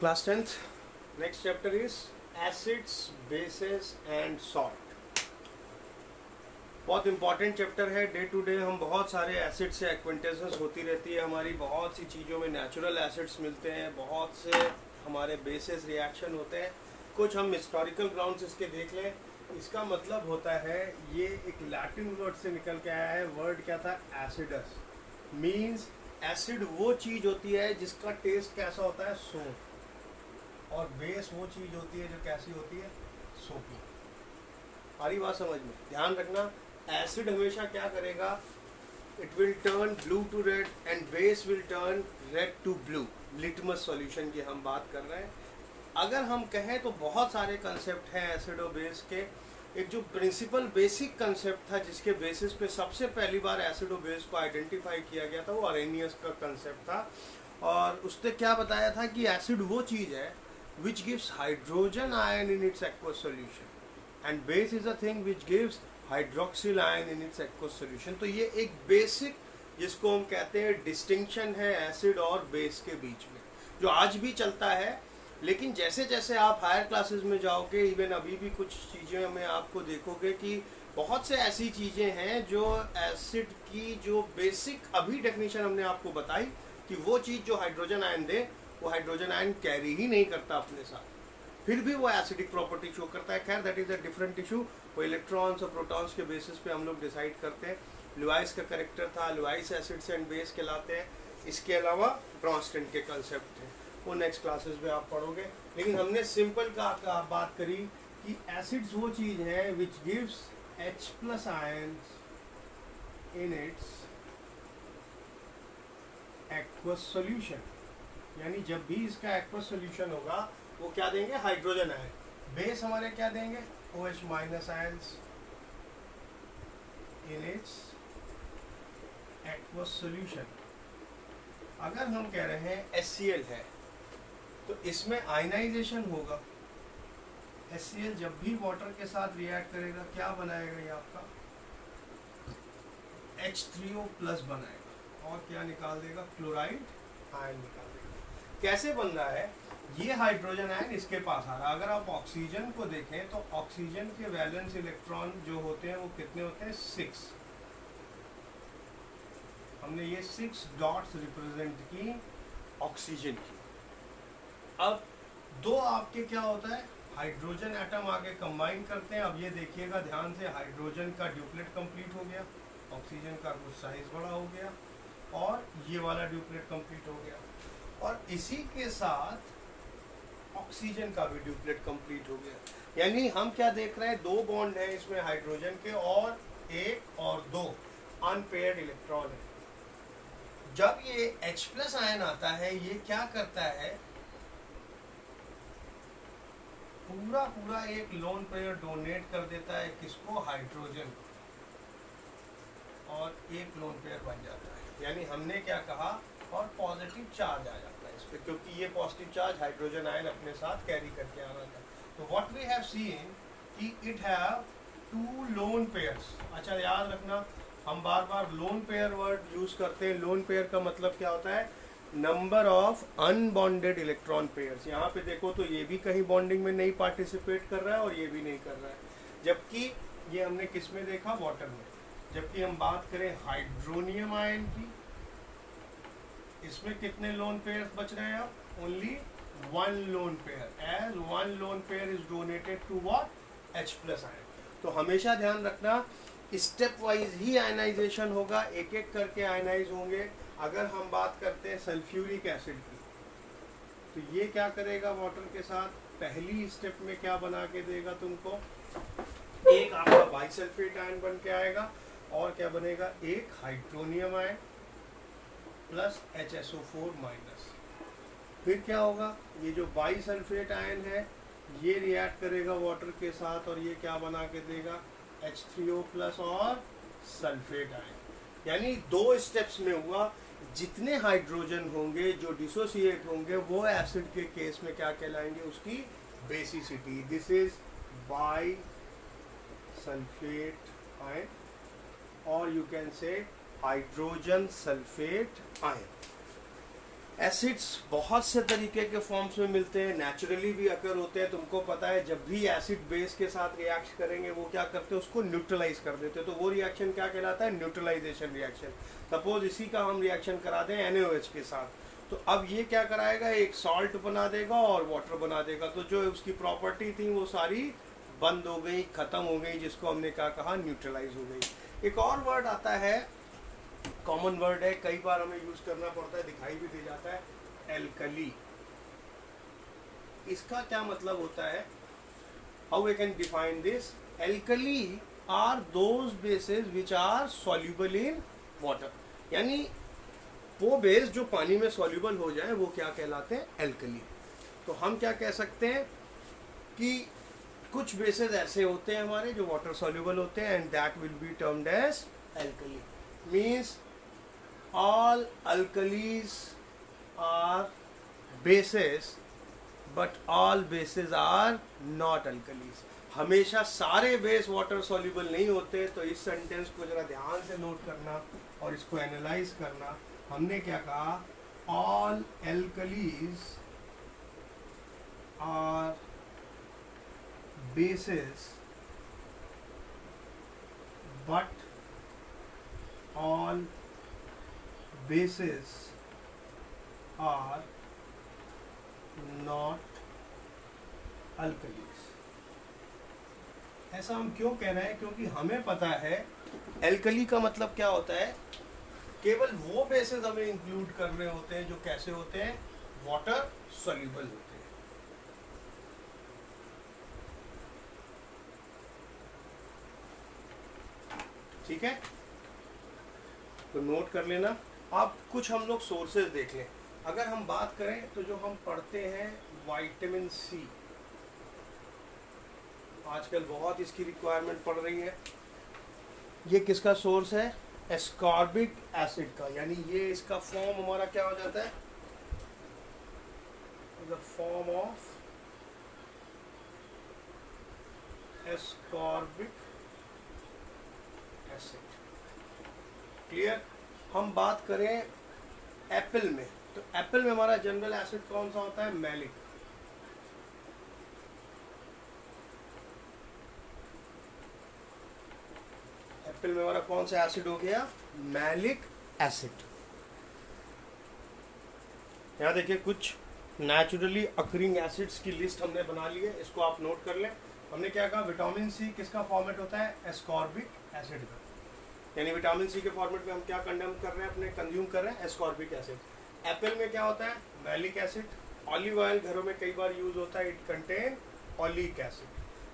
Class 10th. Next chapter is acids, bases and salt. बहुत important chapter है. Day to day हम बहुत सारे एसिड से एक्वेंटेंसेस होती रहती है हमारी. बहुत सी चीज़ों में नेचुरल एसिड्स मिलते हैं, बहुत से हमारे बेसिस रिएक्शन होते हैं. कुछ हम हिस्टोरिकल ग्राउंड्स इसके देख लें. इसका मतलब होता है, ये एक लैटिन वर्ड से निकल के आया है. वर्ड क्या था? एसिडस. मीन्स एसिड वो चीज़ होती है जिसका टेस्ट कैसा होता है? सोर. और बेस वो चीज़ होती है जो कैसी होती है? सोपी. सारी बात समझ में ध्यान रखना. एसिड हमेशा क्या करेगा? It will turn blue to red and base will turn red to blue. Litmus solution की हम बात कर रहे हैं. अगर हम कहें तो बहुत सारे कंसेप्ट हैं एसिड और बेस के. एक जो प्रिंसिपल बेसिक कंसेप्ट था जिसके बेसिस पे सबसे पहली बार एसिड और बेस को आइडेंटिफाई किया गया था, वो अरेनियस का कंसेप्ट था. और उसने क्या बताया था कि एसिड वो चीज़ है which gives hydrogen ion in its aqueous solution and base is a thing which gives hydroxyl ion in its aqueous solution. तो ये एक बेसिक जिसको हम कहते हैं डिस्टिंक्शन है एसिड और बेस के बीच में, जो आज भी चलता है. लेकिन जैसे जैसे आप हायर क्लासेस में जाओगे, इवन अभी भी कुछ चीज़ें में आपको देखोगे कि बहुत से ऐसी चीज़ें हैं जो एसिड की जो बेसिक अभी डेफिनेशन हमने आपको बताई कि वो चीज़ जो हाइड्रोजन आयन दे, वो हाइड्रोजन आयन कैरी ही नहीं करता अपने साथ, फिर भी वो एसिडिक प्रॉपर्टी शो करता है. खैर that is a different issue. वो इलेक्ट्रॉन्स और प्रोटॉन्स के बेसिस पे हम लोग डिसाइड करते हैं. लुईस का करेक्टर था. लुईस एसिड्स एंड बेस कहलाते हैं. इसके अलावा ब्रॉन्स्टन के कंसेप्ट थे, वो नेक्स्ट क्लासेस में आप पढ़ोगे. लेकिन हमने सिंपल का बात करी कि एसिड्स वो चीज़ है which gives H plus ions in its aqueous solution. यानी जब भी इसका एक्वस सॉल्यूशन होगा वो क्या देंगे? Hydrogen ion. बेस हमारे क्या देंगे? OH minus ions in its aqueous solution. अगर हम कह रहे हैं HCl है तो इसमें आयनाइजेशन होगा. HCl जब भी वाटर के साथ रिएक्ट करेगा क्या बनाएगा? ये आपका H3O प्लस बनाएगा और क्या निकाल देगा? क्लोराइड आयन निकाल देगा. कैसे बन रहा है? ये हाइड्रोजन आयन इसके पास आ रहा है. अगर आप ऑक्सीजन को देखें तो ऑक्सीजन के वैलेंस इलेक्ट्रॉन जो होते हैं वो कितने होते हैं? 6. हमने ये 6 डॉट्स रिप्रेजेंट की ऑक्सीजन की. अब दो आपके क्या होता है? हाइड्रोजन एटम आगे कंबाइन करते हैं. अब ये देखिएगा ध्यान से, हाइड्रोजन का ड्यूप्लेट कंप्लीट हो गया, ऑक्सीजन का कुछ साइज बड़ा हो गया और ये वाला ड्यूप्लेट कंप्लीट हो गया. और इसी के साथ ऑक्सीजन का भी ड्यूप्लेट कंप्लीट हो गया. यानी हम क्या देख रहे हैं? 2 बॉन्ड है इसमें हाइड्रोजन के और 1 और 2 अनपेयर्ड इलेक्ट्रॉन है. जब ये H प्लस आयन आता है, ये क्या करता है? पूरा एक लोन पेयर डोनेट कर देता है किसको? हाइड्रोजन को. और एक लोन पेयर बन जाता है. यानी हमने क्या कहा? और पॉजिटिव चार्ज आ जाता है इस पर, क्योंकि ये पॉजिटिव चार्ज हाइड्रोजन आयन अपने साथ कैरी करके आ रहा था. तो व्हाट वी हैव सीन कि इट हैव 2 लोन पेयर्स. अच्छा याद रखना, हम बार बार लोन पेयर वर्ड यूज करते हैं. लोन पेयर का मतलब क्या होता है? Number of unbonded electron pairs. यहाँ पे देखो तो ये भी कहीं बॉन्डिंग में नहीं पार्टिसिपेट कर रहा है और ये भी नहीं कर रहा है. जबकि ये हमने किस में देखा? वाटर में. जबकि हम बात करें हाइड्रोनियम आयन की, इसमें कितने लोन पेयर्स बच रहे हैं? Only 1 lone pair. As 1 lone pair is donated to what? H plus ion. तो हमेशा ध्यान रखना, स्टेप वाइज ही आयनाइजेशन होगा, एक एक करके आयनाइज होंगे. अगर हम बात करते हैं सल्फ्यूरिक एसिड की, तो ये क्या करेगा वाटर के साथ? पहली स्टेप में क्या बना के देगा तुमको? एक आपका बाइसल्फेट आयन बन के आएगा और क्या बनेगा? एक hydronium ion plus HSO4 minus. फिर क्या होगा? ये जो बाइसल्फेट आयन है ये रिएक्ट करेगा वाटर के साथ और ये क्या बना के देगा? H3O प्लस और सल्फेट आयन. यानी 2 स्टेप्स में हुआ. जितने हाइड्रोजन होंगे जो डिसोसिएट होंगे वो एसिड के केस में क्या कहलाएंगे? उसकी basicity. This is bi sulphate ion और you can say hydrogen sulphate ion. Acids बहुत से तरीके के फॉर्म्स में मिलते हैं, नेचुरली भी अकर होते हैं। तुमको पता है जब भी एसिड बेस के साथ रिएक्ट करेंगे वो क्या करते हैं, उसको न्यूट्रलाइज कर देते हैं। तो वो रिएक्शन क्या कहलाता है, न्यूट्रलाइजेशन रिएक्शन। सपोज इसी का हम रिएक्शन करा दें NaOH के साथ, तो अब ये क्या कराएगा, एक सॉल्ट बना देगा और वाटर बना देगा। तो जो उसकी प्रॉपर्टी थी वो सारी बंद हो गई, खत्म हो गई, जिसको हमने क्या कहा, न्यूट्रलाइज हो गई। एक और वर्ड आता है, कॉमन वर्ड है, कई बार हमें यूज करना पड़ता है, दिखाई भी दे जाता है, एल्कली। इसका क्या मतलब होता है, how we can define this? Alkali are those bases which are soluble in water, यानी वो बेस जो पानी में सॉल्युबल हो जाए वो क्या कहलाते हैं, एल्कली। तो हम क्या कह सकते हैं कि कुछ बेसेस ऐसे होते हैं हमारे जो वाटर सॉल्युबल होते हैं, and that will be termed as alkali. Means all alkalis are bases but all bases are not alkalis। हमेशा सारे बेस वाटर सॉल्युबल नहीं होते। तो इस सेंटेंस को जरा ध्यान से नोट करना और इसको एनालाइज करना। हमने क्या कहा, all alkalis are bases but all bases are not alkalis। ऐसा हम क्यों कह रहे हैं, क्योंकि हमें पता है एल्कली का मतलब क्या होता है, केवल वो बेसेस हमें इंक्लूड करने होते हैं जो कैसे होते हैं, वाटर सॉल्युबल होते हैं। ठीक है, तो नोट कर लेना। अब कुछ हम लोग सोर्सेज देख लें। अगर हम बात करें तो जो हम पढ़ते हैं विटामिन सी, आजकल बहुत इसकी रिक्वायरमेंट पड़ रही है। ये किसका सोर्स है, एस्कॉर्बिक एसिड का, यानी ये इसका फॉर्म हमारा क्या हो जाता है, the form of ascorbic acid. Clear. हम बात करें एप्पल में, तो एप्पल में हमारा जनरल एसिड कौन सा होता है, मैलिक। एप्पल में हमारा कौन सा एसिड हो गया, मैलिक एसिड। यहाँ देखिए कुछ नेचुरली अकरिंग एसिड्स की लिस्ट हमने बना ली है, इसको आप नोट कर लें। हमने क्या कहा, विटामिन सी किसका फॉर्मेट होता है, एस्कॉर्बिक एसिड का, यानी विटामिन सी के फॉर्मेट में हम क्या कंज्यूम कर रहे हैं, अपने कंज्यूम कर रहे हैं एस्कॉर्बिक एसिड। एप्पल में क्या होता है, मैलिक एसिड। ऑलिव ऑयल घरों में कई बार यूज होता है, it contain oleic acid.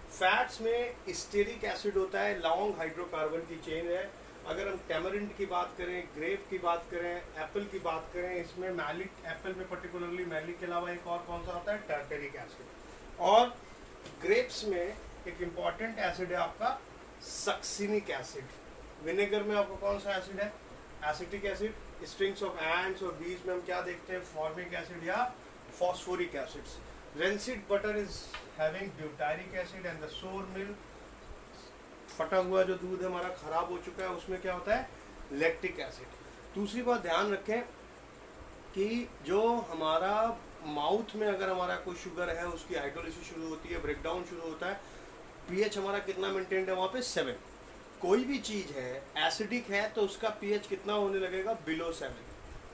Fats में स्टेरिक एसिड होता है, लॉन्ग हाइड्रोकार्बन की चेन है। अगर हम टैमरिंड की बात करें, ग्रेप की बात करें, एप्पल की बात करें, इसमें मैलिक, एप्पल में पर्टिकुलरली मैलिक के अलावा एक और कौन सा होता है, टार्टेरिक एसिड। और ग्रेप्स में एक इम्पॉर्टेंट एसिड है आपका सक्सिनिक एसिड। विनेगर में आपको कौन सा एसिड है, acetic acid. Strings of ends और बीज में हम क्या देखते हैं, फॉर्मिक एसिड या phosphoric acids. Rancid butter is having butyric acid and the सोर मिल्क, फटा हुआ जो दूध है हमारा खराब हो चुका है, उसमें क्या होता है, लैक्टिक एसिड। दूसरी बात ध्यान रखें कि जो हमारा माउथ में अगर हमारा कोई शुगर है, उसकी हाइड्रोलिसिस शुरू होती है, ब्रेकडाउन शुरू होता है, पीएच हमारा कितना मेंटेन्ड है वहाँ पे 7। कोई भी चीज़ है एसिडिक है तो उसका पीएच कितना होने लगेगा, बिलो 7,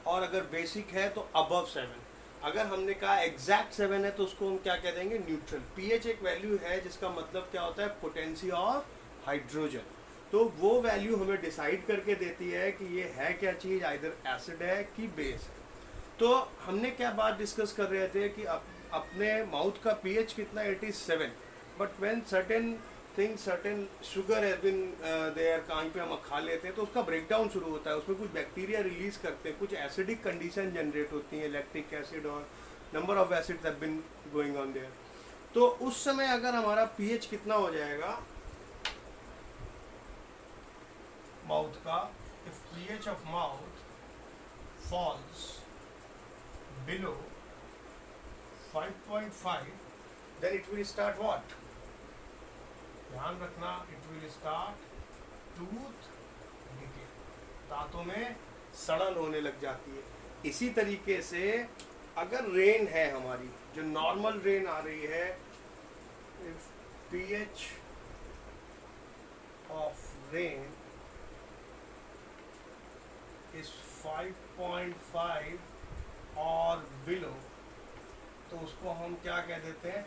और अगर बेसिक है तो अबव 7। अगर हमने कहा एग्जैक्ट 7 है तो उसको हम क्या कह देंगे, न्यूट्रल। पीएच एक वैल्यू है जिसका मतलब क्या होता है, पोटेंसी ऑफ हाइड्रोजन। तो वो वैल्यू हमें डिसाइड करके देती है कि ये है क्या चीज़, आइदर एसिड है कि बेस है। तो हमने क्या बात डिस्कस कर रहे थे कि अपने माउथ का पीएच कितना, it is 7, but when certain thing, certain sugar has been there, कहीं पे हम खा लेते हैं तो उसका ब्रेकडाउन शुरू होता है, उसमें कुछ बैक्टीरिया रिलीज करते हैं, कुछ एसिडिक कंडीशन जनरेट होती है, लैक्टिक एसिड और number of acids have been going on there. तो उस समय अगर हमारा पीएच कितना हो जाएगा माउथ का, if pH of mouth falls below 5.5 then it will start what, ध्यान रखना, it will start tooth decay, दांतों में सड़न होने लग जाती है। इसी तरीके से अगर रेन है हमारी, जो नॉर्मल रेन आ रही है, if pH of rain is 5.5 और बिलो, तो उसको हम क्या कह देते हैं,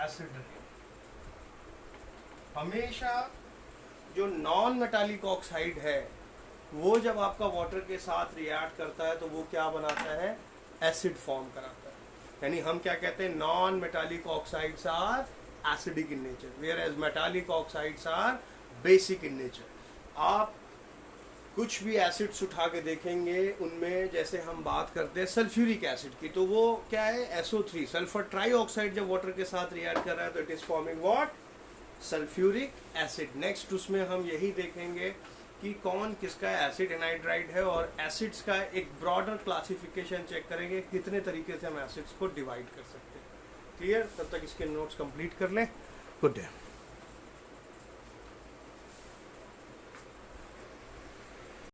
एसिड रेन। हमेशा जो नॉन मेटालिक ऑक्साइड है वो जब आपका वाटर के साथ रिएक्ट करता है तो वो क्या बनाता है, एसिड फॉर्म कराता है। यानी हम क्या कहते हैं, non metallic oxides are acidic in nature, whereas metallic oxides are basic in nature. आप कुछ भी एसिड्स उठा के देखेंगे, उनमें जैसे हम बात करते हैं सल्फ्यूरिक एसिड की, तो वो क्या है, SO3 सल्फर ट्राईऑक्साइड जब वाटर के साथ रिएक्ट कर रहा है तो it is forming what, sulphuric acid. Next उसमें हम यही देखेंगे कि कौन किसका एसिड एनाइड्राइड है, और एसिड्स का एक ब्रॉडर क्लासिफिकेशन चेक करेंगे, कितने तरीके से हम एसिड्स को डिवाइड कर सकते हैं। क्लियर? तब तक इसके नोट्स कंप्लीट कर लें। Good day.